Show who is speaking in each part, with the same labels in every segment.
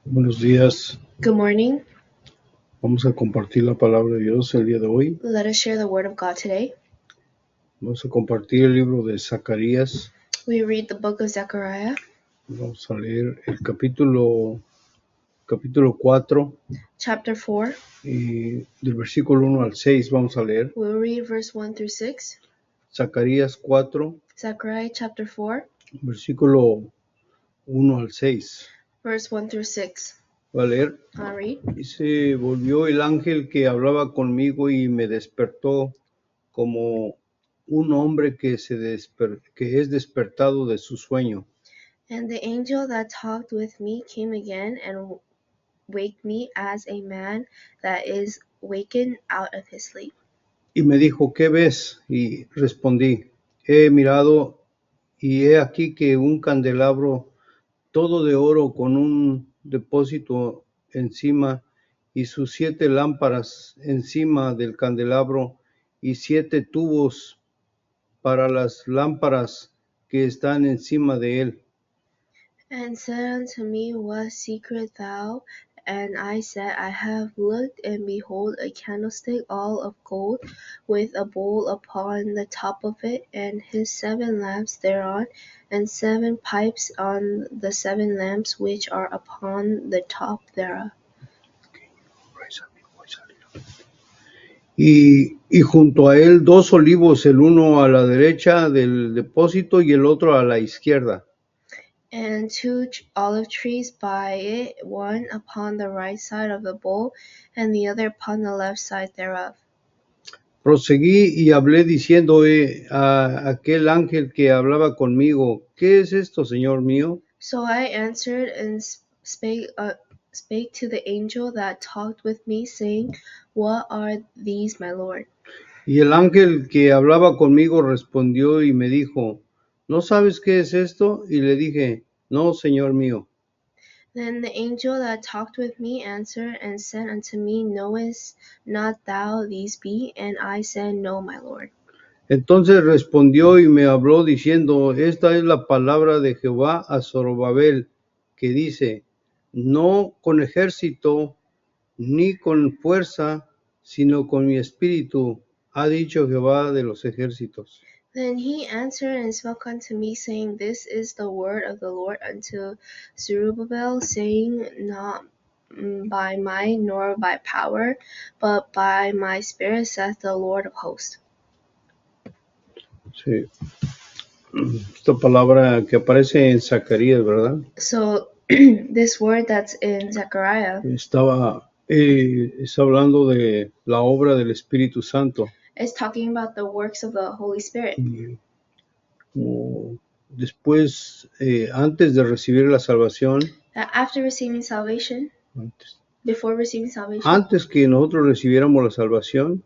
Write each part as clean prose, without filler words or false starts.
Speaker 1: Buenos días.
Speaker 2: Good morning.
Speaker 1: Vamos a compartir la palabra de Dios el día de hoy.
Speaker 2: Let us share the word of God today.
Speaker 1: Vamos a compartir el libro de Zacarías.
Speaker 2: We read the book of Zechariah.
Speaker 1: Vamos a leer el capítulo 4
Speaker 2: Chapter 4.
Speaker 1: y del versículo 1 al 6 vamos a leer.
Speaker 2: We'll read verse 1 through 6.
Speaker 1: Zacarías 4,
Speaker 2: Zechariah chapter 4,
Speaker 1: versículo 1 al 6.
Speaker 2: verse 1 through 6.
Speaker 1: Voy a leer.
Speaker 2: I'll read.
Speaker 1: Dice, volvió el ángel que hablaba conmigo y me despertó como un hombre que es despertado de su sueño.
Speaker 2: And the angel that talked with me came again and waked me as a man that is wakened out of his sleep.
Speaker 1: Y me dijo, ¿qué ves? Y respondí, he mirado y he aquí que un candelabro todo de oro con un depósito encima y sus 7 lámparas encima del candelabro y 7 tubos para las lámparas que están encima de él.
Speaker 2: And said unto me, What seekest thou? And I said, I have looked, and behold, a candlestick all of gold, with a bowl upon the top of it, and his 7 lamps thereon, and 7 pipes on the 7 lamps which are upon the top thereof.
Speaker 1: Y junto a él 2 olivos, el uno a la derecha del depósito y el otro a la izquierda.
Speaker 2: And 2 olive trees by it, one upon the right side of the bowl, and the other upon the left side thereof.
Speaker 1: Proseguí y hablé diciendo a aquel ángel que hablaba conmigo, ¿qué es esto, Señor mío?
Speaker 2: So I answered and spake to the angel that talked with me, saying, What are these, my Lord?
Speaker 1: Y el ángel que hablaba conmigo respondió y me dijo, ¿no sabes qué es esto? Y le dije, no, Señor mío.
Speaker 2: Then the angel that talked with me answered and said unto me, Knowest not thou these be? And I said, No, my Lord.
Speaker 1: Entonces respondió y me habló diciendo, esta es la palabra de Jehová a Zorobabel, que dice, no con ejército ni con fuerza, sino con mi espíritu, ha dicho Jehová de los ejércitos.
Speaker 2: Then he answered and spoke unto me, saying, This is the word of the Lord unto Zerubbabel, saying, Not by might nor by power, but by my spirit, saith the Lord of hosts.
Speaker 1: Sí. Esta palabra que aparece en Zacarías, ¿verdad?
Speaker 2: So this word that's in Zechariah
Speaker 1: Está hablando de la obra del Espíritu Santo.
Speaker 2: is talking about the works of the Holy Spirit.
Speaker 1: Después, antes de recibir la salvación,
Speaker 2: That after receiving salvation, before receiving salvation,
Speaker 1: antes que nosotros recibiéramos la salvación,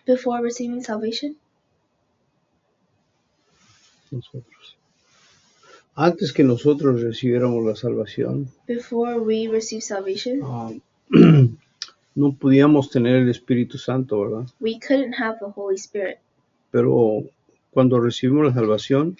Speaker 2: before receiving salvation,
Speaker 1: antes que nosotros recibiéramos la salvación,
Speaker 2: before we receive salvation,
Speaker 1: no podíamos tener el Espíritu Santo, ¿verdad?
Speaker 2: we couldn't have the Holy Spirit.
Speaker 1: Pero cuando recibimos la salvación,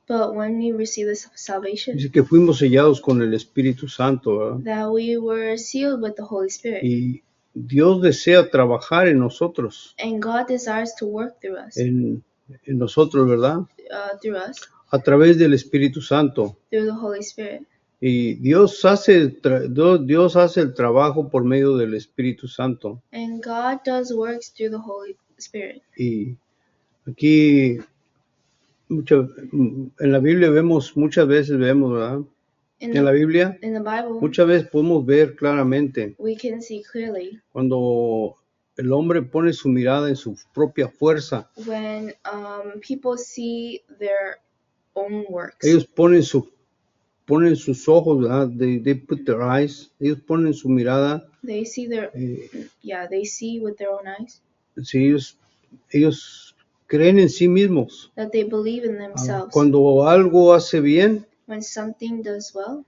Speaker 2: But when we receive the salvation,
Speaker 1: dice que fuimos sellados con el Espíritu Santo, ¿verdad?
Speaker 2: that we were sealed with the Holy Spirit.
Speaker 1: Y Dios desea trabajar en nosotros,
Speaker 2: And God desires to work through us,
Speaker 1: en nosotros, ¿verdad?
Speaker 2: through us,
Speaker 1: A través del Espíritu Santo.
Speaker 2: through the Holy Spirit.
Speaker 1: Y Dios hace el trabajo por medio del Espíritu Santo.
Speaker 2: And God does works through the Holy Spirit.
Speaker 1: Y aquí en la Biblia muchas veces vemos, ¿verdad? En la Biblia,
Speaker 2: in the Bible,
Speaker 1: muchas veces podemos ver claramente
Speaker 2: we can see clearly
Speaker 1: cuando el hombre pone su mirada en su propia fuerza.
Speaker 2: when people see their own works.
Speaker 1: Ellos ponen sus ojos, ¿verdad? They put their eyes. Ellos ponen su mirada.
Speaker 2: They see they see with their own eyes.
Speaker 1: Sí, ellos creen en sí mismos.
Speaker 2: That they believe in themselves.
Speaker 1: Cuando algo hace bien,
Speaker 2: when something does well,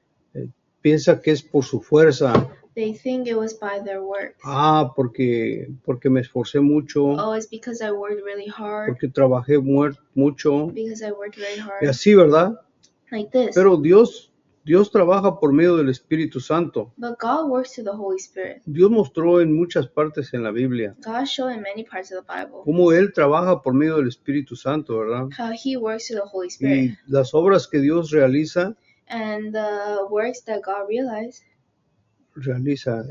Speaker 1: piensa que es por su fuerza.
Speaker 2: They think it was by their works.
Speaker 1: Porque me esforcé mucho.
Speaker 2: Oh, it's because I worked really hard.
Speaker 1: Porque trabajé mucho.
Speaker 2: Because I worked very hard.
Speaker 1: Y así, ¿verdad?
Speaker 2: Like this.
Speaker 1: Pero Dios Dios trabaja por medio del Espíritu Santo.
Speaker 2: But God works through the Holy Spirit.
Speaker 1: Dios mostró en muchas partes en la Biblia
Speaker 2: God showed in many parts of the Bible
Speaker 1: cómo Él trabaja por medio del Espíritu Santo, ¿verdad?
Speaker 2: how He works through the Holy Spirit.
Speaker 1: Y las obras que Dios realiza,
Speaker 2: And the works that God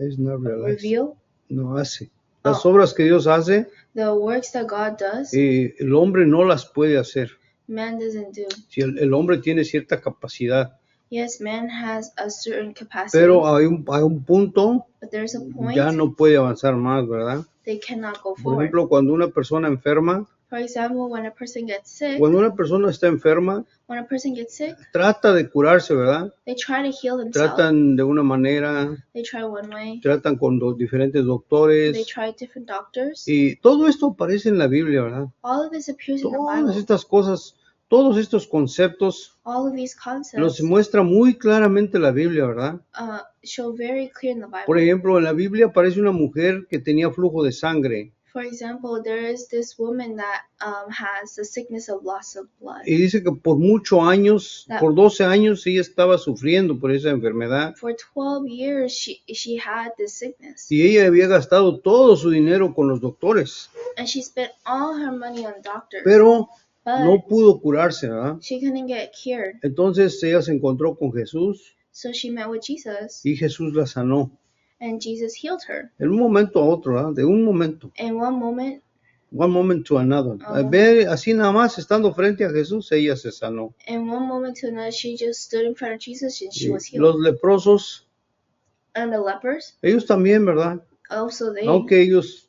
Speaker 1: es no realize,
Speaker 2: reveal,
Speaker 1: no hace. Las obras que Dios hace,
Speaker 2: the works that God does,
Speaker 1: el hombre no las puede hacer.
Speaker 2: man doesn't do.
Speaker 1: Si el hombre tiene cierta capacidad,
Speaker 2: Yes, man has a certain capacity,
Speaker 1: pero hay un punto,
Speaker 2: but there's a point
Speaker 1: ya no puede avanzar más, ¿verdad?
Speaker 2: they cannot go
Speaker 1: Por
Speaker 2: forward.
Speaker 1: ejemplo, cuando una persona enferma,
Speaker 2: For example, when a person gets sick,
Speaker 1: cuando una persona está enferma, trata de curarse, ¿verdad?
Speaker 2: they try to heal themselves.
Speaker 1: Tratan de una manera,
Speaker 2: They try one way,
Speaker 1: tratan con los diferentes
Speaker 2: they
Speaker 1: doctores,
Speaker 2: try different doctors.
Speaker 1: y todo esto aparece en la Biblia, ¿verdad?
Speaker 2: All of this appears in the
Speaker 1: Todas
Speaker 2: Bible.
Speaker 1: estas cosas, todos estos conceptos
Speaker 2: All of these
Speaker 1: los
Speaker 2: concepts
Speaker 1: muestra muy claramente la Biblia, ¿verdad?
Speaker 2: show very clear in the
Speaker 1: Por
Speaker 2: Bible.
Speaker 1: ejemplo, en la Biblia aparece una mujer que tenía flujo de sangre
Speaker 2: For example, there is this woman that has the sickness of loss of blood.
Speaker 1: y dice que por muchos años, por 12 años, ella estaba sufriendo por esa enfermedad
Speaker 2: For 12 years, she had this sickness.
Speaker 1: y ella había gastado todo su dinero con los doctores,
Speaker 2: And she spent all her money on doctors.
Speaker 1: pero
Speaker 2: But
Speaker 1: no pudo curarse, ¿verdad?
Speaker 2: she couldn't get cured.
Speaker 1: Entonces ella se encontró con Jesús
Speaker 2: So she met with Jesus,
Speaker 1: y Jesús la sanó.
Speaker 2: and Jesus healed her.
Speaker 1: De un momento a otro, ¿verdad? De un momento.
Speaker 2: In one moment,
Speaker 1: One moment to another. Ve, así nada más, estando frente a Jesús, ella se sanó.
Speaker 2: in one moment to another, she just stood in front of Jesus and she was healed.
Speaker 1: Los leprosos,
Speaker 2: And the lepers,
Speaker 1: ellos también, ¿verdad?
Speaker 2: also they,
Speaker 1: Aunque ellos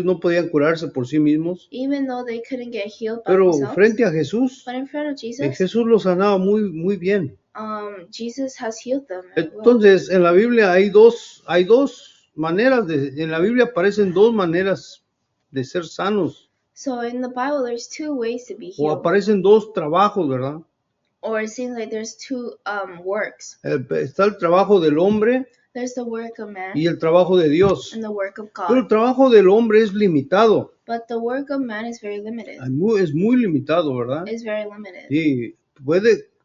Speaker 1: no podían curarse por sí mismos,
Speaker 2: even though they couldn't get healed by
Speaker 1: pero
Speaker 2: themselves,
Speaker 1: frente a Jesús,
Speaker 2: but in front of Jesus,
Speaker 1: Jesús los sanaba muy, muy bien.
Speaker 2: Jesus has healed them. As well.
Speaker 1: Entonces, en la Biblia hay dos maneras en la Biblia aparecen dos maneras de ser sanos,
Speaker 2: So in the Bible, there's two ways to be
Speaker 1: o
Speaker 2: healed,
Speaker 1: aparecen dos trabajos, ¿verdad?
Speaker 2: or it seems like there's two works.
Speaker 1: Está el trabajo del hombre
Speaker 2: There's the work of man
Speaker 1: y el trabajo de Dios.
Speaker 2: and the work of
Speaker 1: Pero el
Speaker 2: God.
Speaker 1: trabajo del hombre es limitado,
Speaker 2: But the work of man is very limited.
Speaker 1: es muy limitado, ¿verdad?
Speaker 2: It's very limited.
Speaker 1: Y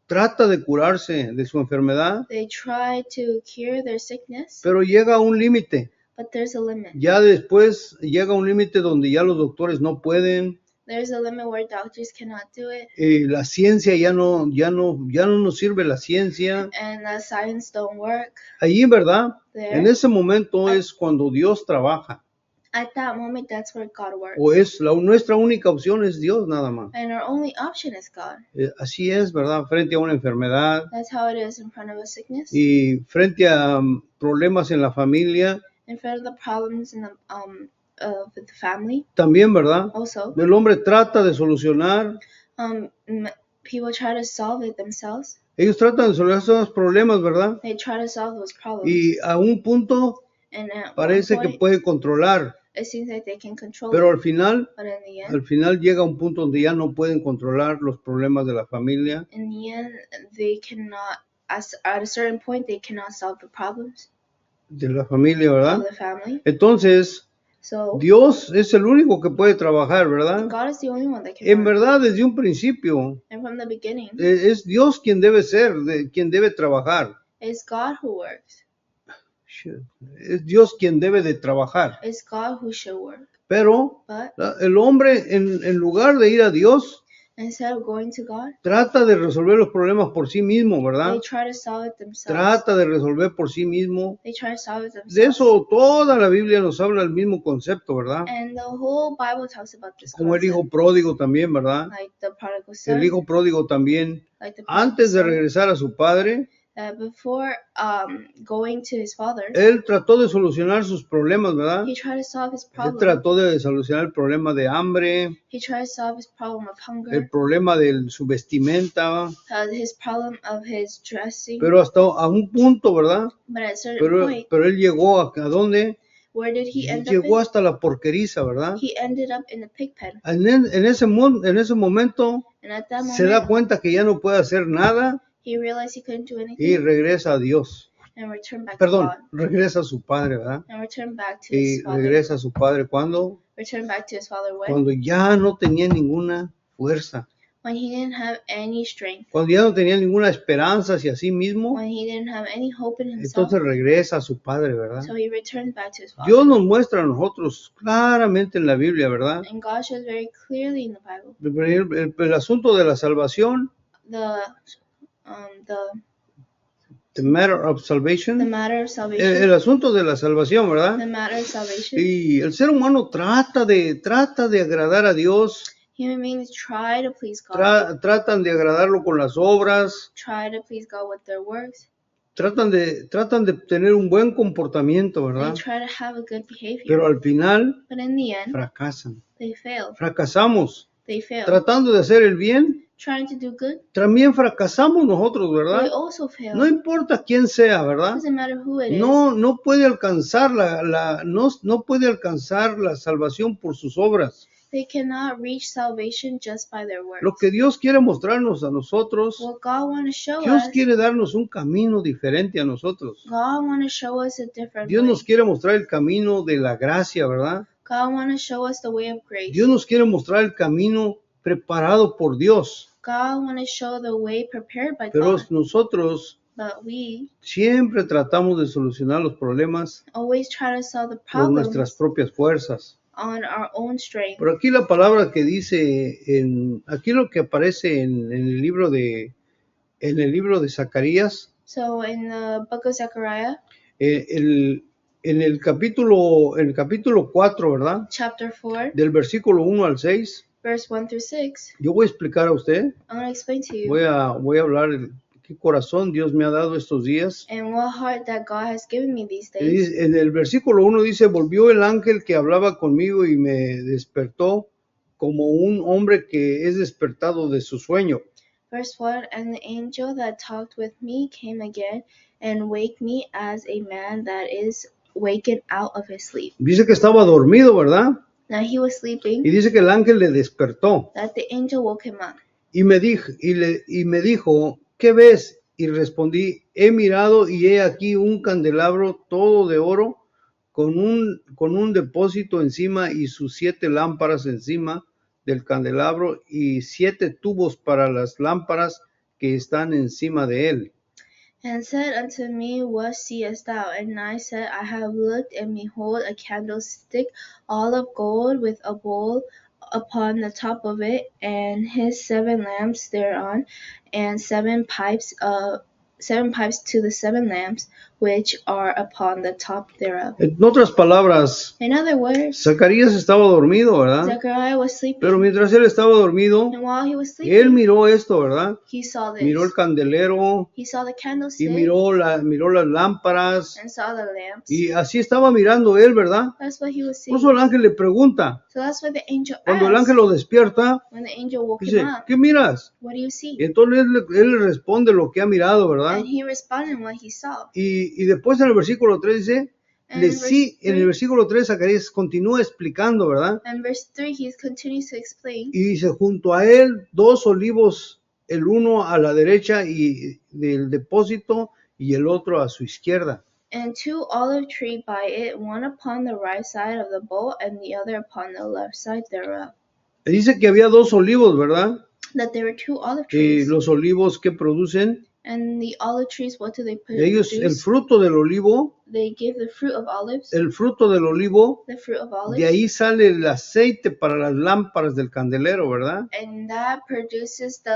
Speaker 1: trata de curarse de su enfermedad,
Speaker 2: They try to cure their sickness,
Speaker 1: pero llega a un límite.
Speaker 2: but there's a limit.
Speaker 1: Ya después llega a un límite donde ya los doctores no pueden,
Speaker 2: There's a limit where doctors cannot do it,
Speaker 1: la ciencia ya no nos sirve la ciencia.
Speaker 2: and the science don't work.
Speaker 1: Allí, ¿verdad?
Speaker 2: There,
Speaker 1: En ese momento es cuando Dios trabaja.
Speaker 2: at that moment, that's where God works.
Speaker 1: O nuestra única opción es Dios nada más.
Speaker 2: And our only option is God.
Speaker 1: Así es, ¿verdad? Frente a una enfermedad
Speaker 2: That's how it is in front of a sickness,
Speaker 1: y frente a problemas en la familia,
Speaker 2: in front of the problems in the of the family.
Speaker 1: también, ¿verdad?
Speaker 2: Also,
Speaker 1: El hombre trata de solucionar,
Speaker 2: people try to solve it themselves.
Speaker 1: ellos tratan de solucionar esos problemas, ¿verdad?
Speaker 2: They try to solve those problems,
Speaker 1: Y a un punto
Speaker 2: and at
Speaker 1: parece
Speaker 2: one
Speaker 1: que
Speaker 2: point,
Speaker 1: puede controlar,
Speaker 2: it seems like they can control
Speaker 1: pero
Speaker 2: it,
Speaker 1: al final
Speaker 2: but in the end,
Speaker 1: llega un punto donde ya no pueden controlar los problemas de la familia.
Speaker 2: they cannot. At a certain point, they cannot solve the problems
Speaker 1: De la familia, ¿verdad?
Speaker 2: of the family.
Speaker 1: Entonces,
Speaker 2: So
Speaker 1: Dios es el único que puede trabajar, ¿verdad?
Speaker 2: God is the only one that can
Speaker 1: En
Speaker 2: work.
Speaker 1: verdad, desde un principio,
Speaker 2: And from the beginning,
Speaker 1: es Dios quien debe ser, quien debe trabajar.
Speaker 2: it's God who works.
Speaker 1: Es Dios quien debe de trabajar.
Speaker 2: It's God who should work.
Speaker 1: Pero
Speaker 2: But
Speaker 1: el hombre, en lugar de ir a Dios,
Speaker 2: instead of going to God,
Speaker 1: trata de resolver los problemas por sí mismo, ¿verdad?
Speaker 2: they try to solve it themselves.
Speaker 1: Trata de resolver por sí mismo.
Speaker 2: They try to solve it themselves.
Speaker 1: De eso toda la Biblia nos habla el mismo concepto, ¿verdad?
Speaker 2: And the whole Bible talks about this
Speaker 1: Como el
Speaker 2: concept.
Speaker 1: hijo pródigo también, ¿verdad?
Speaker 2: Like the prodigal son,
Speaker 1: El hijo pródigo también,
Speaker 2: like the prodigal
Speaker 1: antes de
Speaker 2: son,
Speaker 1: regresar a su padre,
Speaker 2: that before going to his father,
Speaker 1: él trató de solucionar sus problemas, ¿verdad?
Speaker 2: he tried to solve his
Speaker 1: Él
Speaker 2: problem.
Speaker 1: trató de solucionar el problema de hambre,
Speaker 2: He tried to solve his problem of
Speaker 1: el
Speaker 2: hunger,
Speaker 1: problema de su vestimenta,
Speaker 2: his problem of his dressing.
Speaker 1: pero hasta a un punto, ¿verdad?
Speaker 2: But at a certain point,
Speaker 1: Pero él llegó ¿a dónde?
Speaker 2: where did he end up
Speaker 1: Llegó
Speaker 2: in?
Speaker 1: hasta la porqueriza, ¿verdad?
Speaker 2: He ended up in the pig pen.
Speaker 1: En ese momento
Speaker 2: And at that
Speaker 1: se da
Speaker 2: moment,
Speaker 1: cuenta que ya no puede hacer nada
Speaker 2: he realized he couldn't do
Speaker 1: y
Speaker 2: anything
Speaker 1: regresa a Dios.
Speaker 2: and returned back to
Speaker 1: Perdón,
Speaker 2: God.
Speaker 1: regresa a su padre, ¿verdad?
Speaker 2: And returned back to
Speaker 1: Y
Speaker 2: his father.
Speaker 1: regresa a su padre cuando
Speaker 2: Returned back to his father when?
Speaker 1: ya no tenía ninguna fuerza.
Speaker 2: when he didn't have any strength,
Speaker 1: cuando ya no tenía ninguna esperanza hacia sí mismo,
Speaker 2: when he didn't have any hope in himself.
Speaker 1: entonces regresa a su Padre, ¿verdad?
Speaker 2: So he returned back to his
Speaker 1: Dios
Speaker 2: father.
Speaker 1: nos muestra a nosotros claramente en la Biblia, ¿verdad?
Speaker 2: And God shows very clearly in the Bible
Speaker 1: El asunto de la salvación,
Speaker 2: the
Speaker 1: the matter of
Speaker 2: the
Speaker 1: salvation,
Speaker 2: matter of salvation.
Speaker 1: el asunto de la salvación,
Speaker 2: The
Speaker 1: ¿verdad?
Speaker 2: matter of salvation.
Speaker 1: Y el ser humano trata de agradar a Dios,
Speaker 2: Human beings try to please God,
Speaker 1: tratan de agradarlo con las obras,
Speaker 2: try to please God with their works.
Speaker 1: tratan de tener un buen comportamiento,
Speaker 2: They
Speaker 1: ¿verdad?
Speaker 2: try to have a good behavior.
Speaker 1: Pero al final
Speaker 2: But in the end,
Speaker 1: fracasan.
Speaker 2: they fail.
Speaker 1: Fracasamos.
Speaker 2: They fail.
Speaker 1: Tratando de hacer el bien,
Speaker 2: Trying to do good,
Speaker 1: también fracasamos nosotros,
Speaker 2: they
Speaker 1: ¿verdad?
Speaker 2: also fail.
Speaker 1: No importa quién sea, ¿verdad?
Speaker 2: Doesn't matter who it is.
Speaker 1: No puede alcanzar no puede alcanzar la salvación por sus obras.
Speaker 2: They cannot reach salvation just by their works.
Speaker 1: Lo que Dios quiere mostrarnos a nosotros,
Speaker 2: What God wants to show
Speaker 1: Dios
Speaker 2: us,
Speaker 1: quiere darnos un camino diferente a nosotros.
Speaker 2: God wants to show us a different
Speaker 1: Dios
Speaker 2: way.
Speaker 1: nos quiere mostrar el camino de la gracia, ¿verdad?
Speaker 2: God wants to show us the way of grace.
Speaker 1: Dios nos quiere mostrar el camino preparado por Dios.
Speaker 2: God wants to show the way prepared by
Speaker 1: Pero
Speaker 2: God.
Speaker 1: nosotros
Speaker 2: But we
Speaker 1: siempre tratamos de solucionar los problemas
Speaker 2: always try to solve the
Speaker 1: por nuestras
Speaker 2: problems
Speaker 1: propias fuerzas.
Speaker 2: on our own strength.
Speaker 1: Pero aquí la palabra que dice, aquí lo que aparece en el libro de Zacarías,
Speaker 2: So in the book of Zechariah,
Speaker 1: en el capítulo 4, ¿verdad?
Speaker 2: chapter 4,
Speaker 1: Del versículo 1 al 6,
Speaker 2: verse 1 through 6,
Speaker 1: yo voy a explicar a usted,
Speaker 2: I'm going to explain to you
Speaker 1: voy a hablar qué corazón Dios me ha dado estos días.
Speaker 2: and what heart that God has given me these
Speaker 1: Y
Speaker 2: days.
Speaker 1: en el versículo 1 dice, volvió el ángel que hablaba conmigo y me despertó como un hombre que es despertado de su sueño.
Speaker 2: Verse 1, and the angel that talked with me came again and waked me as a man that is wakened out of his sleep.
Speaker 1: Dice que estaba dormido, ¿verdad?
Speaker 2: Now he was
Speaker 1: Y
Speaker 2: sleeping,
Speaker 1: dice que el ángel le despertó
Speaker 2: that the angel woke him up.
Speaker 1: y me dijo, ¿qué ves? Y respondí, he mirado y he aquí un candelabro todo de oro con un depósito encima y sus 7 lámparas encima del candelabro y 7 tubos para las lámparas que están encima de él.
Speaker 2: And said unto me, What seest thou? And I said, I have looked, and behold, a candlestick all of gold, with a bowl upon the top of it, and his 7 lamps thereon, and 7 pipes to the 7 lamps which are upon the top thereof.
Speaker 1: En otras palabras,
Speaker 2: In other words,
Speaker 1: Zacarías estaba dormido, ¿verdad?
Speaker 2: Zechariah was sleeping,
Speaker 1: Pero mientras él estaba dormido,
Speaker 2: and while he was
Speaker 1: él
Speaker 2: sleeping,
Speaker 1: miró esto, ¿verdad?
Speaker 2: he saw this.
Speaker 1: Miró el candelero
Speaker 2: He saw the
Speaker 1: y
Speaker 2: candlestick
Speaker 1: miró las lámparas
Speaker 2: and saw the lamps.
Speaker 1: y así estaba mirando él, ¿verdad?
Speaker 2: That's what he was
Speaker 1: Por
Speaker 2: seeing.
Speaker 1: eso el ángel le pregunta,
Speaker 2: So that's what the angel
Speaker 1: cuando el
Speaker 2: asked.
Speaker 1: ángel lo despierta,
Speaker 2: When the angel woke
Speaker 1: dice,
Speaker 2: him up,
Speaker 1: ¿qué miras?
Speaker 2: what do you see?
Speaker 1: Y entonces él le responde lo que ha mirado, ¿verdad?
Speaker 2: And he responded what he saw.
Speaker 1: Y después en el versículo 3 dice,
Speaker 2: And
Speaker 1: en el versículo 3 Zacarías continúa explicando, ¿verdad?
Speaker 2: And verse 3, he continues to explain.
Speaker 1: Y dice, junto a él 2 olivos, el uno a la derecha y del depósito y el otro a su izquierda.
Speaker 2: And 2 olive trees by it, one upon the right side of the bowl, and the other upon the left side thereof.
Speaker 1: Dice que había 2 olivos, ¿verdad?
Speaker 2: That there were 2 olive
Speaker 1: Y
Speaker 2: trees.
Speaker 1: los olivos que producen,
Speaker 2: And the olive trees, what do they
Speaker 1: ellos, el
Speaker 2: produce?
Speaker 1: fruto del olivo,
Speaker 2: They give the fruit of olives.
Speaker 1: el fruto del olivo,
Speaker 2: The fruit of
Speaker 1: de
Speaker 2: olives.
Speaker 1: ahí sale el aceite para las lámparas del candelero, ¿verdad?
Speaker 2: And that produces the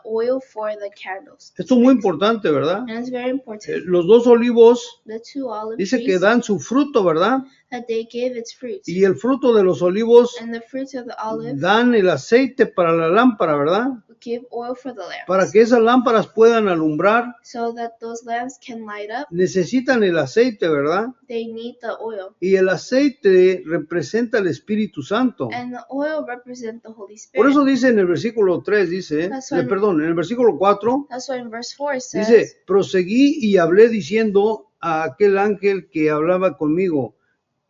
Speaker 2: oil for the candles.
Speaker 1: Esto es muy importante, ¿verdad?
Speaker 2: And it's very important.
Speaker 1: Los 2 olivos,
Speaker 2: The 2 olive
Speaker 1: dice que
Speaker 2: trees,
Speaker 1: dan su fruto, ¿verdad?
Speaker 2: that they give its fruits.
Speaker 1: Y el fruto de los olivos
Speaker 2: And the fruits of the olive
Speaker 1: dan el aceite para la lámpara, ¿verdad?
Speaker 2: give oil for the lamps.
Speaker 1: Para que esas lámparas puedan alumbrar,
Speaker 2: So that those lamps can light up,
Speaker 1: necesitan el aceite, ¿verdad?
Speaker 2: they need the oil.
Speaker 1: Y el aceite representa el Espíritu Santo.
Speaker 2: And the oil represents the Holy
Speaker 1: Por
Speaker 2: Spirit.
Speaker 1: eso dice en el versículo 3, dice,
Speaker 2: That's why-
Speaker 1: perdón, en el versículo 4,
Speaker 2: That's why in verse 4 it says,
Speaker 1: dice, proseguí y hablé diciendo a aquel ángel que hablaba conmigo,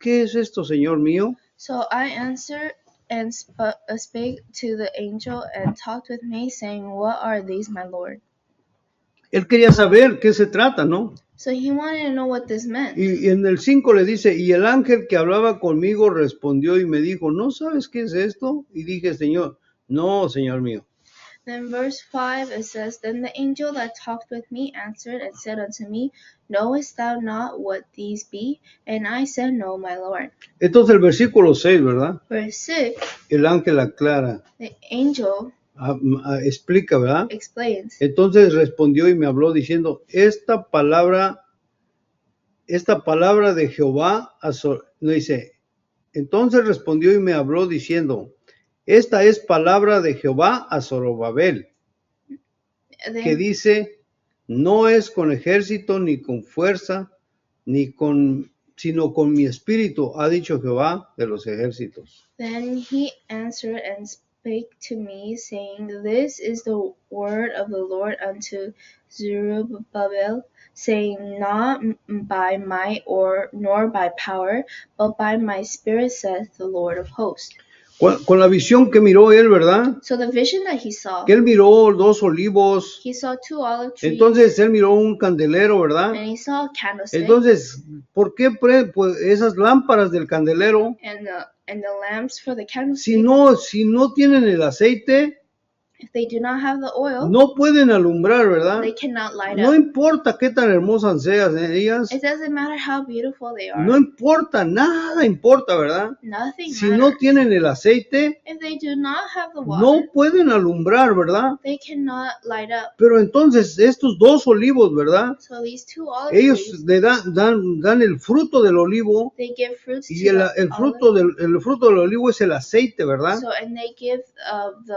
Speaker 1: ¿qué es esto, Señor mío?
Speaker 2: So I answered and spake to the angel and talked with me, saying, What are these, my Lord?
Speaker 1: Él quería saber qué se trata, ¿no?
Speaker 2: So he wanted to know what this meant.
Speaker 1: Y en el 5 le dice, y el ángel que hablaba conmigo respondió y me dijo, ¿no sabes qué es esto? Y dije, Señor, no, Señor mío.
Speaker 2: Then verse 5 it says, Then the angel that talked with me answered and said unto me, Knowest thou not what these be? And I said, No, my Lord.
Speaker 1: Entonces el versículo 6, ¿verdad?
Speaker 2: Verse 6,
Speaker 1: El ángel aclara,
Speaker 2: the angel
Speaker 1: explica, ¿verdad?
Speaker 2: explains.
Speaker 1: Entonces respondió y me habló diciendo, esta palabra de Jehová, no dice, entonces respondió y me habló diciendo, esta es palabra de Jehová a Zorobabel, que dice, no es con ejército ni con fuerza, sino con mi espíritu, ha dicho Jehová de los ejércitos.
Speaker 2: Then he answered and spake to me, saying, This is the word of the Lord unto Zerubbabel, saying, Not by might nor by power, but by my spirit, saith the Lord of hosts.
Speaker 1: Con la visión que miró él, ¿verdad?
Speaker 2: So the vision that he saw,
Speaker 1: Que él miró 2 olivos.
Speaker 2: he saw 2 olive trees.
Speaker 1: Entonces él miró un candelero, ¿verdad?
Speaker 2: And he saw a candlestick.
Speaker 1: Entonces, ¿por qué pues, esas lámparas del candelero?
Speaker 2: And the lamps for the candlestick.
Speaker 1: Si no tienen el aceite,
Speaker 2: if they do not have the oil,
Speaker 1: no pueden alumbrar, ¿verdad?
Speaker 2: they cannot light
Speaker 1: No
Speaker 2: up.
Speaker 1: importa qué tan hermosas sean ellas.
Speaker 2: It doesn't matter how beautiful they are.
Speaker 1: No importa, nada importa, ¿verdad?
Speaker 2: Nothing
Speaker 1: Si
Speaker 2: matters.
Speaker 1: no tienen el aceite,
Speaker 2: If they do not have the water,
Speaker 1: no pueden alumbrar, ¿verdad?
Speaker 2: they cannot light up.
Speaker 1: Pero entonces estos 2 olivos, ¿verdad?
Speaker 2: So these 2 olive
Speaker 1: Ellos
Speaker 2: trees,
Speaker 1: le dan el fruto del olivo
Speaker 2: they give fruits
Speaker 1: y
Speaker 2: to
Speaker 1: el fruto del olivo es el aceite, ¿verdad?
Speaker 2: So, and they give the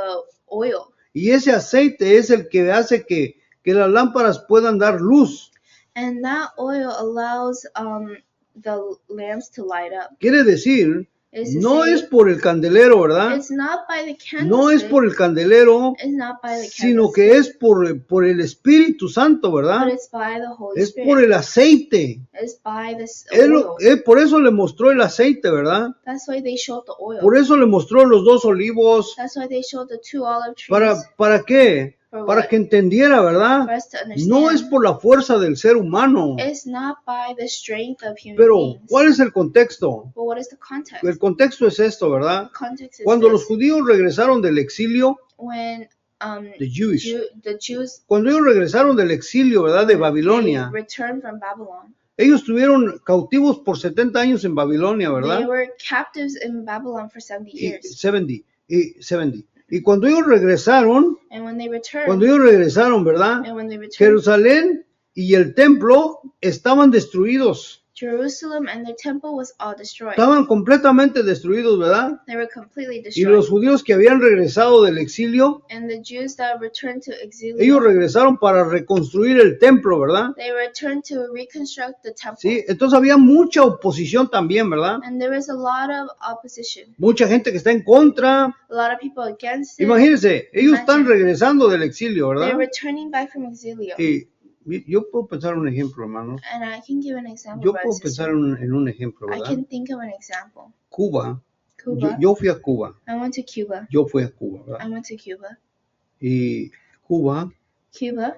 Speaker 2: oil.
Speaker 1: Y ese aceite es el que hace que las lámparas puedan dar luz.
Speaker 2: And that oil allows the lamps to light up.
Speaker 1: Quiere decir,
Speaker 2: It's to
Speaker 1: no
Speaker 2: say,
Speaker 1: es por el candelero, ¿verdad?
Speaker 2: it's not by the candlestick.
Speaker 1: No es por el candelero,
Speaker 2: It's not by the
Speaker 1: sino
Speaker 2: candlestick,
Speaker 1: que es por el Espíritu Santo,
Speaker 2: but
Speaker 1: ¿verdad?
Speaker 2: it's by the Holy
Speaker 1: Es
Speaker 2: Spirit.
Speaker 1: por el aceite.
Speaker 2: It's by this oil.
Speaker 1: Por eso le mostró el aceite, ¿verdad?
Speaker 2: That's why they showed the oil.
Speaker 1: Por eso le mostró los 2 olivos.
Speaker 2: That's why they showed the 2 olive trees.
Speaker 1: ¿Para qué?
Speaker 2: For
Speaker 1: Para
Speaker 2: what?
Speaker 1: que entendiera, ¿verdad?
Speaker 2: For us to understand.
Speaker 1: No es por la fuerza del ser humano.
Speaker 2: It's not by the strength of human
Speaker 1: Pero,
Speaker 2: beings.
Speaker 1: ¿cuál es el contexto?
Speaker 2: But what is the context?
Speaker 1: El contexto es esto, ¿verdad?
Speaker 2: The context is
Speaker 1: Cuando los
Speaker 2: this.
Speaker 1: judíos regresaron del exilio,
Speaker 2: When
Speaker 1: the Jewish,
Speaker 2: the Jews
Speaker 1: cuando ellos regresaron del exilio, ¿verdad? De
Speaker 2: they
Speaker 1: Babilonia,
Speaker 2: returned from Babylon,
Speaker 1: ellos estuvieron cautivos por 70 años en Babilonia,
Speaker 2: they
Speaker 1: ¿verdad?
Speaker 2: were captives in Babylon for 70
Speaker 1: Y
Speaker 2: years.
Speaker 1: 70. Y cuando ellos regresaron,
Speaker 2: And when they returned,
Speaker 1: ¿verdad?
Speaker 2: and when they returned,
Speaker 1: Jerusalén y el templo estaban destruidos.
Speaker 2: Jerusalem and the temple was all destroyed.
Speaker 1: Estaban completamente destruidos, ¿verdad?
Speaker 2: They were completely
Speaker 1: Y
Speaker 2: destroyed.
Speaker 1: los judíos que habían regresado del exilio,
Speaker 2: And the Jews that returned to exile,
Speaker 1: ellos regresaron para reconstruir el templo, ¿verdad?
Speaker 2: they returned to reconstruct the temple.
Speaker 1: Sí, entonces había mucha oposición también, ¿verdad?
Speaker 2: And there was a lot of opposition,
Speaker 1: Mucha gente que está en contra.
Speaker 2: a lot of people against it.
Speaker 1: Imagínense, ellos están regresando del exilio,
Speaker 2: They're
Speaker 1: ¿verdad?
Speaker 2: returning back from exilio.
Speaker 1: Y yo puedo pensar un ejemplo, hermanos.
Speaker 2: And I can give an example.
Speaker 1: Yo
Speaker 2: brothers
Speaker 1: puedo
Speaker 2: and
Speaker 1: pensar
Speaker 2: sisters.
Speaker 1: en un ejemplo,
Speaker 2: I
Speaker 1: ¿verdad?
Speaker 2: can think of an example.
Speaker 1: Cuba.
Speaker 2: Cuba.
Speaker 1: Yo fui a Cuba.
Speaker 2: I went to Cuba.
Speaker 1: Yo fui a Cuba,
Speaker 2: I
Speaker 1: ¿verdad?
Speaker 2: went to Cuba.
Speaker 1: Y Cuba
Speaker 2: Cuba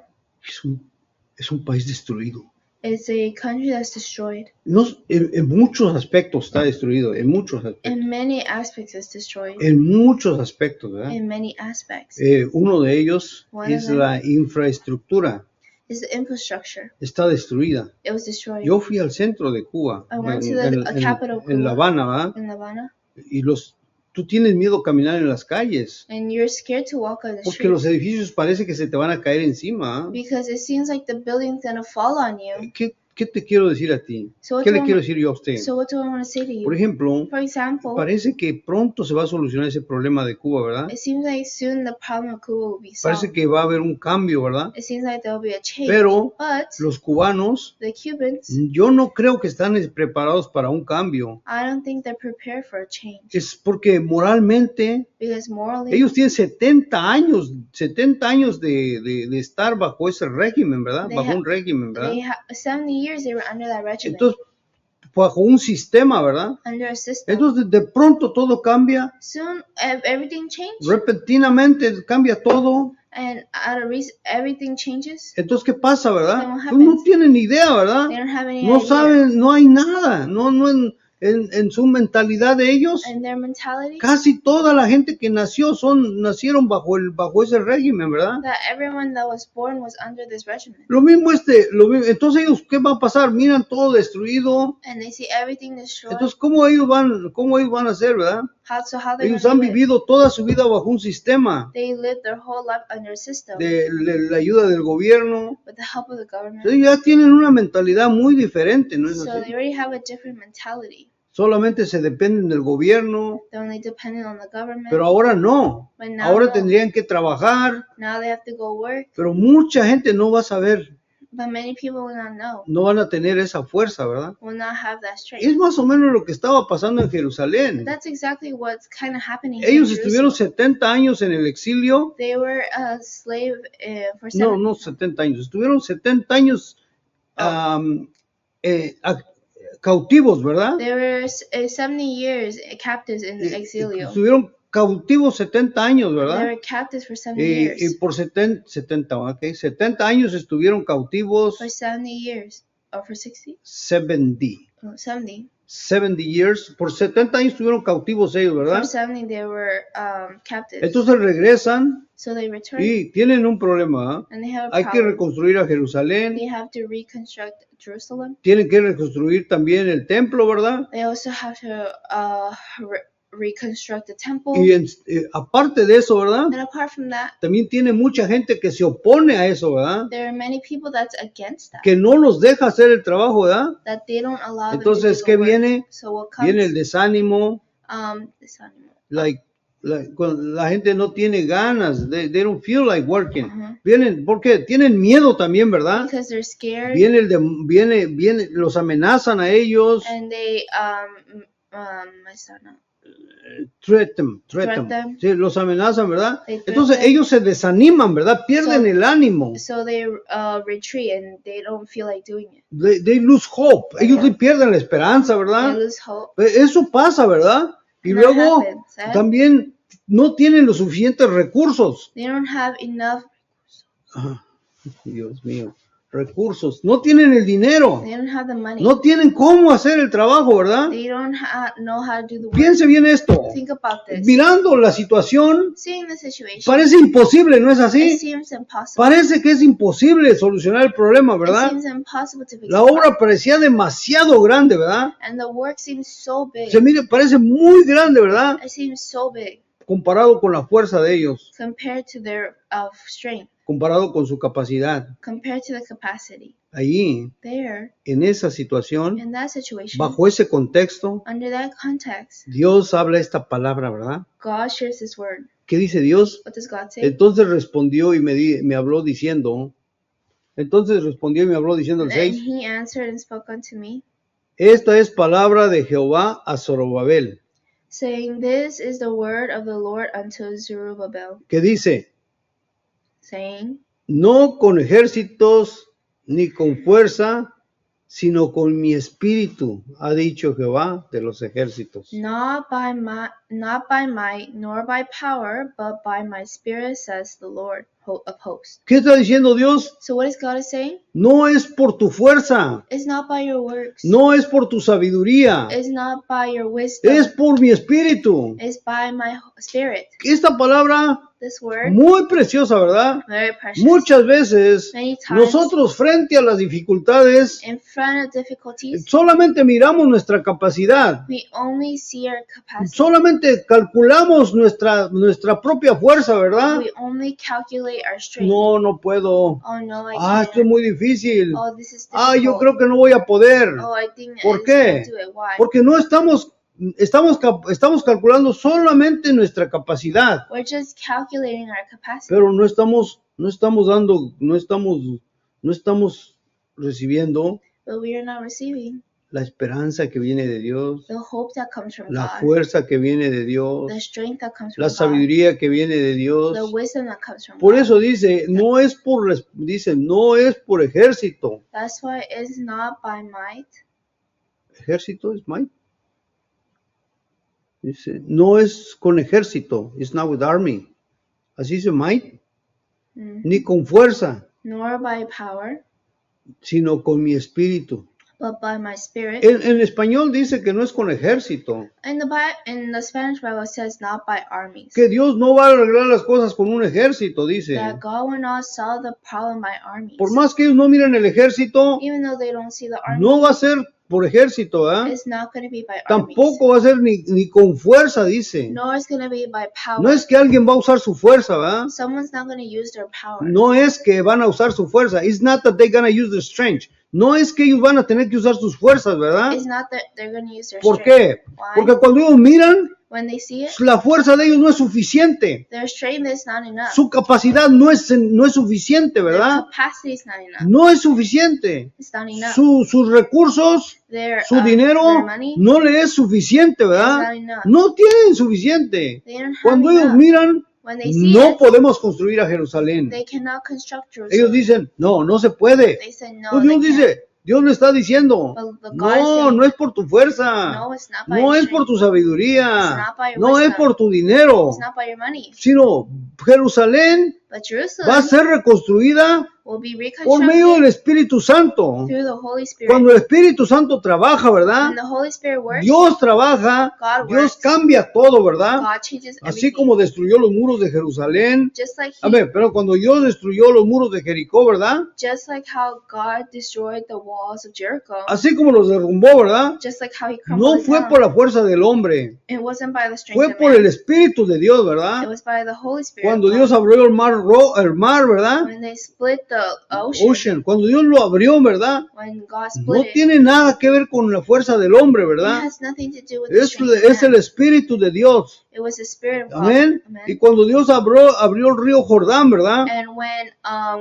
Speaker 1: es un país destruido.
Speaker 2: is a country that's destroyed.
Speaker 1: No, en muchos aspectos está destruido, en muchos aspectos.
Speaker 2: In many aspects, it's destroyed.
Speaker 1: En muchos aspectos, ¿verdad?
Speaker 2: In many aspects.
Speaker 1: Uno de ellos
Speaker 2: One of
Speaker 1: es
Speaker 2: them.
Speaker 1: la infraestructura.
Speaker 2: Is the infrastructure.
Speaker 1: Está destruida.
Speaker 2: It was destroyed.
Speaker 1: Yo fui al centro de Cuba,
Speaker 2: I went to the capital of
Speaker 1: en La
Speaker 2: Cuba.
Speaker 1: Habana, ¿verdad?
Speaker 2: In Havana.
Speaker 1: Y tú tienes miedo a caminar en las calles,
Speaker 2: And you're scared to walk on the
Speaker 1: porque los
Speaker 2: street.
Speaker 1: edificios parece que se te van a caer encima. ¿Ah?
Speaker 2: Because it seems like the building's gonna fall on you.
Speaker 1: ¿Qué te quiero decir a ti?
Speaker 2: So what
Speaker 1: ¿Qué
Speaker 2: do
Speaker 1: le
Speaker 2: I
Speaker 1: quiero
Speaker 2: want-
Speaker 1: decir yo a usted?
Speaker 2: So what do I want to say to you?
Speaker 1: Por ejemplo,
Speaker 2: For example,
Speaker 1: parece que pronto se va a solucionar ese problema de Cuba, ¿verdad?
Speaker 2: it seems like soon the problem of Cuba will be
Speaker 1: Parece
Speaker 2: solved.
Speaker 1: que va a haber un cambio, ¿verdad?
Speaker 2: It seems like there will be a change.
Speaker 1: Pero
Speaker 2: But
Speaker 1: los cubanos,
Speaker 2: the Cubans,
Speaker 1: yo no creo que están preparados para un cambio.
Speaker 2: I don't think they're prepared for a change.
Speaker 1: Es porque moralmente
Speaker 2: Because morally,
Speaker 1: ellos tienen 70 años de estar bajo ese régimen, ¿verdad?
Speaker 2: They
Speaker 1: Bajo
Speaker 2: ha-
Speaker 1: un régimen, ¿verdad?
Speaker 2: 70 years they were under that regimen.
Speaker 1: Entonces, bajo un sistema, ¿verdad?
Speaker 2: Under a system.
Speaker 1: Entonces, de pronto todo cambia,
Speaker 2: Soon everything changed.
Speaker 1: repentinamente cambia todo.
Speaker 2: And out of reason, everything changes.
Speaker 1: Entonces, ¿qué pasa, verdad?
Speaker 2: Then what
Speaker 1: Pues no
Speaker 2: happens?
Speaker 1: tienen idea, ¿verdad?
Speaker 2: They don't have any
Speaker 1: No
Speaker 2: idea.
Speaker 1: saben, no hay nada, en su mentalidad de ellos,
Speaker 2: and their mentality,
Speaker 1: casi toda la gente que nacieron bajo ese régimen, ¿verdad?
Speaker 2: that everyone that was born was under this regimen.
Speaker 1: Lo mismo entonces ellos, ¿qué va a pasar? Miran todo destruido.
Speaker 2: And they see everything destroyed.
Speaker 1: Entonces, ¿cómo ellos van a hacer, verdad?
Speaker 2: How they
Speaker 1: Ellos han vivido toda su vida bajo un sistema
Speaker 2: They lived their whole life under a system
Speaker 1: de la ayuda del gobierno.
Speaker 2: with the help of the government.
Speaker 1: Entonces ya tienen una mentalidad muy diferente, ¿no es
Speaker 2: So
Speaker 1: así?
Speaker 2: they already have a different mentality.
Speaker 1: Solamente se dependen del gobierno,
Speaker 2: They're only dependent on the government.
Speaker 1: pero ahora no.
Speaker 2: But now
Speaker 1: Ahora
Speaker 2: no.
Speaker 1: tendrían que trabajar,
Speaker 2: Now they have to go work.
Speaker 1: pero mucha gente no va a saber,
Speaker 2: But many people will not know,
Speaker 1: no van a tener esa fuerza, ¿verdad?
Speaker 2: will not have that strength.
Speaker 1: Es más o menos lo que estaba pasando en Jerusalén.
Speaker 2: That's exactly what's kind of happening here
Speaker 1: Ellos
Speaker 2: in
Speaker 1: estuvieron
Speaker 2: Jerusalem.
Speaker 1: 70 años en el exilio.
Speaker 2: They were a slave for
Speaker 1: No 70 años. Estuvieron 70 años cautivos, ¿verdad?
Speaker 2: They were 70 years captives in exilio.
Speaker 1: Estuvieron cautivos 70 años,
Speaker 2: They
Speaker 1: ¿verdad?
Speaker 2: were captives for 70
Speaker 1: Y
Speaker 2: years.
Speaker 1: por 70 años estuvieron cautivos,
Speaker 2: For 70 years. Or for 60?
Speaker 1: 70.
Speaker 2: Oh, 70.
Speaker 1: 70 years. Por 70 años estuvieron cautivos ellos,
Speaker 2: For
Speaker 1: ¿verdad?
Speaker 2: 70 they were captives.
Speaker 1: Entonces regresan
Speaker 2: So they returned.
Speaker 1: y tienen un problema, ¿eh?
Speaker 2: And they have a
Speaker 1: Hay que
Speaker 2: problem.
Speaker 1: reconstruir a Jerusalén,
Speaker 2: They have to reconstruct Jerusalem.
Speaker 1: tienen que reconstruir también el templo, ¿verdad?
Speaker 2: They also have to reconstruct the temple.
Speaker 1: Y aparte de eso, ¿verdad?
Speaker 2: And apart from that,
Speaker 1: También tiene mucha gente que se opone a eso, ¿verdad?
Speaker 2: there are many people that's against that.
Speaker 1: Que no los deja hacer el trabajo, ¿verdad?
Speaker 2: That they don't allow
Speaker 1: Entonces,
Speaker 2: them to
Speaker 1: ¿qué
Speaker 2: do the work.
Speaker 1: viene?
Speaker 2: So what comes?
Speaker 1: Viene el desánimo,
Speaker 2: Desanimo.
Speaker 1: cuando la gente no tiene ganas, they don't feel like working.
Speaker 2: Ujú.
Speaker 1: Vienen, ¿por qué? Tienen miedo también, ¿verdad?
Speaker 2: Because they're scared.
Speaker 1: Viene, los amenazan a ellos,
Speaker 2: And they
Speaker 1: threaten.
Speaker 2: them.
Speaker 1: Sí, los amenazan, ¿verdad?
Speaker 2: They threaten.
Speaker 1: Entonces ellos se desaniman, ¿verdad? Pierden
Speaker 2: So-
Speaker 1: el ánimo.
Speaker 2: So they retreat and they don't feel like doing it.
Speaker 1: They lose hope. Ellos
Speaker 2: Ajá.
Speaker 1: pierden la esperanza,
Speaker 2: They
Speaker 1: ¿verdad?
Speaker 2: lose hope.
Speaker 1: Eso pasa, ¿verdad? Y
Speaker 2: And that
Speaker 1: luego
Speaker 2: happens, ¿eh?
Speaker 1: también no tienen los suficientes recursos.
Speaker 2: They don't have enough.
Speaker 1: Dios mío, recursos. No tienen el dinero.
Speaker 2: They don't have the money.
Speaker 1: No tienen cómo hacer el trabajo, ¿verdad?
Speaker 2: They don't know how to do the work.
Speaker 1: Piense bien esto.
Speaker 2: Think about this.
Speaker 1: Mirando la situación,
Speaker 2: Seeing the situation,
Speaker 1: parece imposible, ¿no es
Speaker 2: it
Speaker 1: así?
Speaker 2: seems impossible.
Speaker 1: Parece que es imposible solucionar el problema,
Speaker 2: It
Speaker 1: ¿verdad?
Speaker 2: seems impossible to fix
Speaker 1: La
Speaker 2: the
Speaker 1: obra
Speaker 2: problem.
Speaker 1: parecía demasiado grande, ¿verdad?
Speaker 2: And the work seems so big.
Speaker 1: Parece muy grande, ¿verdad?
Speaker 2: It seems so big
Speaker 1: Comparado con la fuerza de ellos,
Speaker 2: compared to their strength,
Speaker 1: comparado con su capacidad.
Speaker 2: compared to the capacity.
Speaker 1: Allí,
Speaker 2: There,
Speaker 1: en esa situación,
Speaker 2: in that situation,
Speaker 1: bajo ese contexto,
Speaker 2: under that context,
Speaker 1: Dios habla esta palabra, ¿verdad?
Speaker 2: God shares His word.
Speaker 1: ¿Qué dice Dios?
Speaker 2: What does God say?
Speaker 1: Entonces respondió y me habló diciendo, el 6,
Speaker 2: He answered and spoke unto me,
Speaker 1: esta es palabra de Jehová a Zorobabel,
Speaker 2: saying, This is the word of the Lord unto Zerubbabel,
Speaker 1: que dice,
Speaker 2: saying,
Speaker 1: no con ejércitos ni con fuerza, sino con mi espíritu, ha dicho Jehová de los ejércitos.
Speaker 2: Not by might, nor by power, but by my spirit, says the Lord of hosts.
Speaker 1: ¿Qué está diciendo Dios?
Speaker 2: So what is God saying?
Speaker 1: No es por tu fuerza,
Speaker 2: It's not by your works.
Speaker 1: no es por tu sabiduría,
Speaker 2: It's not by your wisdom.
Speaker 1: es por mi espíritu.
Speaker 2: It's by my spirit.
Speaker 1: Esta palabra
Speaker 2: This word,
Speaker 1: muy preciosa, ¿verdad?
Speaker 2: very precious.
Speaker 1: Muchas veces
Speaker 2: Many times,
Speaker 1: nosotros frente a las dificultades
Speaker 2: in front of difficulties,
Speaker 1: solamente miramos nuestra capacidad,
Speaker 2: we only see our capacity.
Speaker 1: solamente calculamos nuestra propia fuerza, ¿verdad?
Speaker 2: We only calculate our strength.
Speaker 1: No puedo.
Speaker 2: Oh no, I
Speaker 1: Esto es
Speaker 2: can't.
Speaker 1: muy difícil.
Speaker 2: Oh, this is difficult.
Speaker 1: Yo creo que no voy a poder.
Speaker 2: Oh, I think
Speaker 1: ¿Por
Speaker 2: I
Speaker 1: qué?
Speaker 2: can't do it. Why?
Speaker 1: Porque no estamos calculando solamente nuestra capacidad,
Speaker 2: We're just calculating our capacity,
Speaker 1: pero no estamos recibiendo
Speaker 2: but we are not receiving
Speaker 1: la esperanza que viene de Dios,
Speaker 2: the hope that comes from
Speaker 1: la
Speaker 2: God,
Speaker 1: fuerza que viene de Dios,
Speaker 2: the strength that comes
Speaker 1: la
Speaker 2: from God,
Speaker 1: sabiduría que viene de
Speaker 2: the
Speaker 1: Dios.
Speaker 2: wisdom that comes from
Speaker 1: Por
Speaker 2: God.
Speaker 1: eso no es por ejército.
Speaker 2: That's why it's not by might.
Speaker 1: Ejército es might. Dice, no es con ejército, it's not with army. Así dice might,
Speaker 2: Mm.
Speaker 1: ni con fuerza,
Speaker 2: Nor by power,
Speaker 1: sino con mi espíritu.
Speaker 2: but by my spirit.
Speaker 1: En español dice que no es con ejército,
Speaker 2: In the Spanish Bible it says not by armies.
Speaker 1: que Dios no va a arreglar las cosas con un ejército, dice.
Speaker 2: That God will not solve the problem by armies.
Speaker 1: Por más que ellos no miren el ejército,
Speaker 2: Even though they don't see the army,
Speaker 1: no va a ser por ejército, ¿eh?
Speaker 2: it's not going to be by
Speaker 1: Tampoco va a ser ni con fuerza, dice.
Speaker 2: armies. Nor is going to be by power.
Speaker 1: No es que alguien va a usar su fuerza, ¿verdad?
Speaker 2: Someone's not going to use their power.
Speaker 1: No es que van a usar su fuerza. It's not that they're gonna use their strength. No es que ellos van a tener que usar sus fuerzas, ¿verdad?
Speaker 2: It's not that they're going to use their
Speaker 1: ¿Por
Speaker 2: strength.
Speaker 1: qué?
Speaker 2: Why?
Speaker 1: Porque cuando ellos miran,
Speaker 2: When they see it,
Speaker 1: la fuerza de ellos no es suficiente.
Speaker 2: their strength is not enough.
Speaker 1: Su capacidad no es suficiente,
Speaker 2: Their
Speaker 1: ¿verdad?
Speaker 2: capacity is not enough.
Speaker 1: No es suficiente.
Speaker 2: It's not enough.
Speaker 1: Sus recursos, su dinero
Speaker 2: their money
Speaker 1: no le es suficiente,
Speaker 2: is
Speaker 1: ¿verdad?
Speaker 2: not enough.
Speaker 1: No tienen suficiente.
Speaker 2: They don't have
Speaker 1: Cuando ellos
Speaker 2: enough.
Speaker 1: miran,
Speaker 2: When they see
Speaker 1: no
Speaker 2: it,
Speaker 1: podemos construir a Jerusalén.
Speaker 2: they cannot construct
Speaker 1: Ellos
Speaker 2: Jerusalem.
Speaker 1: dicen, no se puede.
Speaker 2: They said no.
Speaker 1: Pues
Speaker 2: they
Speaker 1: Dios
Speaker 2: can't.
Speaker 1: dice, Dios le está diciendo,
Speaker 2: But God is
Speaker 1: no,
Speaker 2: saying,
Speaker 1: no es por tu fuerza,
Speaker 2: no, it's not by
Speaker 1: no
Speaker 2: your
Speaker 1: es por
Speaker 2: strength.
Speaker 1: tu sabiduría,
Speaker 2: It's not by your
Speaker 1: no es
Speaker 2: wisdom.
Speaker 1: por tu dinero,
Speaker 2: It's not by your money.
Speaker 1: sino Jerusalén
Speaker 2: But
Speaker 1: va a
Speaker 2: Jerusalem
Speaker 1: ser reconstruida
Speaker 2: will be
Speaker 1: por medio del
Speaker 2: reconstructed
Speaker 1: Espíritu Santo.
Speaker 2: through the Holy Spirit.
Speaker 1: Cuando el Espíritu Santo trabaja, ¿verdad?
Speaker 2: When the Holy Spirit works,
Speaker 1: Dios trabaja,
Speaker 2: God
Speaker 1: Dios
Speaker 2: works.
Speaker 1: cambia todo, ¿verdad?
Speaker 2: God changes
Speaker 1: Así
Speaker 2: everything.
Speaker 1: como destruyó los muros de Jerusalén.
Speaker 2: Just like
Speaker 1: A ver, pero cuando Dios destruyó los muros de Jericó, ¿verdad?
Speaker 2: just like how God destroyed the walls of Jericho,
Speaker 1: Así como los derrumbó, ¿verdad?
Speaker 2: just like how he
Speaker 1: No
Speaker 2: crumbled it
Speaker 1: fue
Speaker 2: down.
Speaker 1: por la fuerza del hombre,
Speaker 2: It wasn't by the strength
Speaker 1: fue
Speaker 2: of
Speaker 1: por
Speaker 2: man.
Speaker 1: el Espíritu de Dios,
Speaker 2: It
Speaker 1: ¿verdad?
Speaker 2: was by the Holy Spirit.
Speaker 1: Cuando
Speaker 2: of God.
Speaker 1: Dios abrió el mar, ¿verdad?
Speaker 2: When they split the ocean,
Speaker 1: Cuando Dios lo abrió, ¿verdad?
Speaker 2: when God
Speaker 1: No
Speaker 2: split it,
Speaker 1: tiene nada que ver con la fuerza del hombre,
Speaker 2: it
Speaker 1: ¿verdad?
Speaker 2: has nothing to do with the
Speaker 1: Es
Speaker 2: strength of
Speaker 1: el
Speaker 2: man.
Speaker 1: Espíritu de Dios.
Speaker 2: It was the Spirit of God.
Speaker 1: Amén.
Speaker 2: Amen.
Speaker 1: Y cuando Dios abrió el río Jordán, ¿verdad?
Speaker 2: And when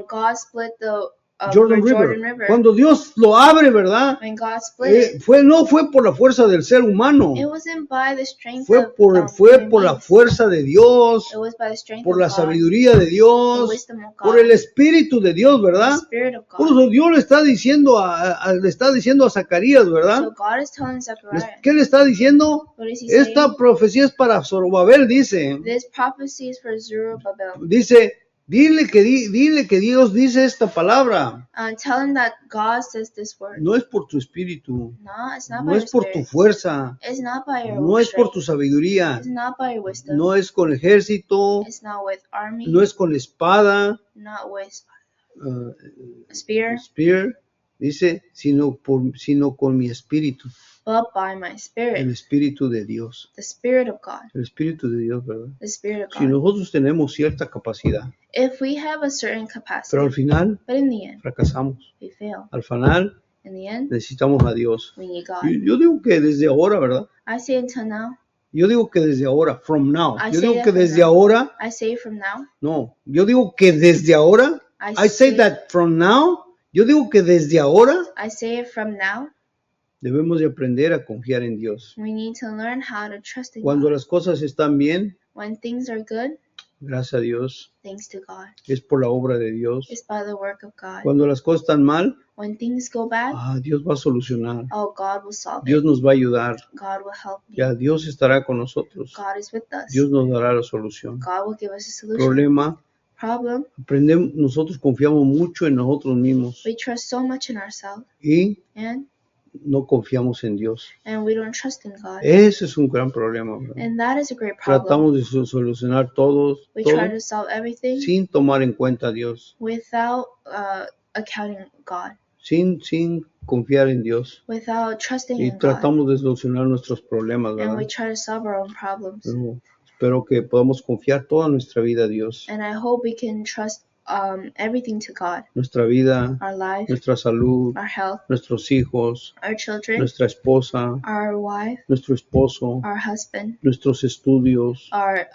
Speaker 2: God split the
Speaker 1: Jordan River. Cuando Dios lo abre, ¿verdad?
Speaker 2: when God split it,
Speaker 1: No fue por la fuerza del ser humano,
Speaker 2: it wasn't by the strength
Speaker 1: fue
Speaker 2: of
Speaker 1: por
Speaker 2: human
Speaker 1: la
Speaker 2: beings.
Speaker 1: fuerza de Dios,
Speaker 2: It was by the strength
Speaker 1: por
Speaker 2: of
Speaker 1: la
Speaker 2: God,
Speaker 1: sabiduría de
Speaker 2: the
Speaker 1: Dios,
Speaker 2: wisdom of God,
Speaker 1: por el Espíritu de Dios,
Speaker 2: the
Speaker 1: ¿verdad?
Speaker 2: Spirit of
Speaker 1: Por
Speaker 2: God.
Speaker 1: eso Dios le está diciendo a Zacarías, ¿verdad?
Speaker 2: So God is telling Zechariah,
Speaker 1: ¿Qué le está diciendo?
Speaker 2: what is he saying?
Speaker 1: Esta profecía es para Zorobabel, dice.
Speaker 2: This prophecy is for Zerubbabel.
Speaker 1: Dice, dile que Dios dice esta palabra.
Speaker 2: Tell him that God says this word.
Speaker 1: No es por tu espíritu,
Speaker 2: No, it's not
Speaker 1: no
Speaker 2: by
Speaker 1: es
Speaker 2: your
Speaker 1: por tu
Speaker 2: spirit.
Speaker 1: fuerza,
Speaker 2: It's not by your
Speaker 1: no es por
Speaker 2: strength.
Speaker 1: tu sabiduría,
Speaker 2: It's not by your wisdom.
Speaker 1: no es con ejército,
Speaker 2: It's not with army.
Speaker 1: no es con espada,
Speaker 2: Not with
Speaker 1: uh,
Speaker 2: a spear,
Speaker 1: spear, dice, sino con mi espíritu,
Speaker 2: but by my
Speaker 1: el
Speaker 2: spirit,
Speaker 1: espíritu de Dios,
Speaker 2: the Spirit of God,
Speaker 1: el espíritu de Dios, ¿verdad?
Speaker 2: the Spirit of
Speaker 1: Si
Speaker 2: God.
Speaker 1: nosotros tenemos cierta capacidad,
Speaker 2: If we have a certain
Speaker 1: pero
Speaker 2: capacity,
Speaker 1: al final
Speaker 2: but in the end,
Speaker 1: fracasamos,
Speaker 2: we fail.
Speaker 1: al final
Speaker 2: In the end,
Speaker 1: necesitamos a Dios.
Speaker 2: we need God.
Speaker 1: Yo digo que desde ahora, ¿verdad?
Speaker 2: I say until now.
Speaker 1: Yo digo que desde ahora, from now.
Speaker 2: I
Speaker 1: Yo
Speaker 2: say
Speaker 1: digo
Speaker 2: that
Speaker 1: que
Speaker 2: from
Speaker 1: desde
Speaker 2: now.
Speaker 1: ahora,
Speaker 2: I say from now.
Speaker 1: no. Yo digo que desde ahora, I say that from now. Yo digo que desde ahora
Speaker 2: I say it from now.
Speaker 1: debemos de aprender a confiar en Dios.
Speaker 2: We need to learn how to trust in
Speaker 1: Cuando
Speaker 2: God.
Speaker 1: las cosas están bien,
Speaker 2: When things are good,
Speaker 1: gracias a Dios,
Speaker 2: thanks to God.
Speaker 1: es por la obra de Dios.
Speaker 2: It's by the work of God.
Speaker 1: Cuando las cosas están mal,
Speaker 2: When things go bad,
Speaker 1: Dios va a solucionar.
Speaker 2: oh, God will solve
Speaker 1: Dios
Speaker 2: it.
Speaker 1: nos va a ayudar.
Speaker 2: God will help me.
Speaker 1: Ya Dios estará con nosotros.
Speaker 2: God is with us.
Speaker 1: Dios nos dará la solución.
Speaker 2: God will give us a solution.
Speaker 1: Problema,
Speaker 2: Problem,
Speaker 1: nosotros confiamos mucho en nosotros mismos
Speaker 2: we trust so much in ourselves
Speaker 1: y
Speaker 2: and
Speaker 1: no confiamos en Dios.
Speaker 2: we don't trust in God.
Speaker 1: Ese es un gran problema, ¿verdad?
Speaker 2: And that is a great problem.
Speaker 1: Tratamos de solucionar todo
Speaker 2: We try to solve everything
Speaker 1: sin tomar en cuenta a Dios,
Speaker 2: without accounting God,
Speaker 1: sin confiar en Dios.
Speaker 2: without trusting
Speaker 1: Y
Speaker 2: in God.
Speaker 1: tratamos de solucionar nuestros problemas,
Speaker 2: And
Speaker 1: ¿verdad?
Speaker 2: we try to solve our own problems.
Speaker 1: Pero espero que podamos confiar toda nuestra vida a Dios.
Speaker 2: And I hope we can trust everything to God.
Speaker 1: Nuestra vida,
Speaker 2: Our life,
Speaker 1: nuestra salud,
Speaker 2: our health,
Speaker 1: nuestros hijos,
Speaker 2: our children,
Speaker 1: nuestra esposa,
Speaker 2: our wife,
Speaker 1: nuestro esposo,
Speaker 2: our husband,
Speaker 1: nuestros estudios.
Speaker 2: our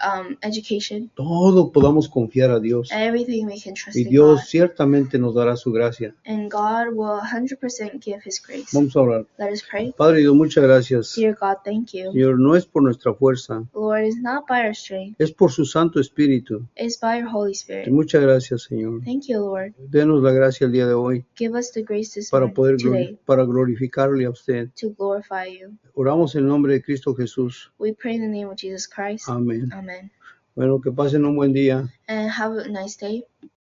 Speaker 2: education,
Speaker 1: Todo podamos confiar a Dios.
Speaker 2: everything we can trust
Speaker 1: Y
Speaker 2: in
Speaker 1: Dios
Speaker 2: God.
Speaker 1: ciertamente nos dará su gracia.
Speaker 2: And God will 100% give His grace.
Speaker 1: Vamos a orar.
Speaker 2: Let us pray.
Speaker 1: Padre Dios, muchas gracias.
Speaker 2: Dear God, thank you.
Speaker 1: Señor, no es por nuestra fuerza,
Speaker 2: Lord, it's not by our strength,
Speaker 1: es por su Santo Espíritu.
Speaker 2: it's by your Holy
Speaker 1: Y
Speaker 2: Spirit.
Speaker 1: muchas gracias, Señor.
Speaker 2: Thank you, Lord.
Speaker 1: Denos la gracia el día de hoy
Speaker 2: Give us the grace this
Speaker 1: para
Speaker 2: morning,
Speaker 1: poder
Speaker 2: today
Speaker 1: para glorificarle a usted.
Speaker 2: to glorify you.
Speaker 1: Oramos en el nombre de Cristo Jesús.
Speaker 2: We pray in the name of Jesus Christ.
Speaker 1: Amén.
Speaker 2: Amen.
Speaker 1: Bueno, que pasen un buen día.
Speaker 2: And have a nice day.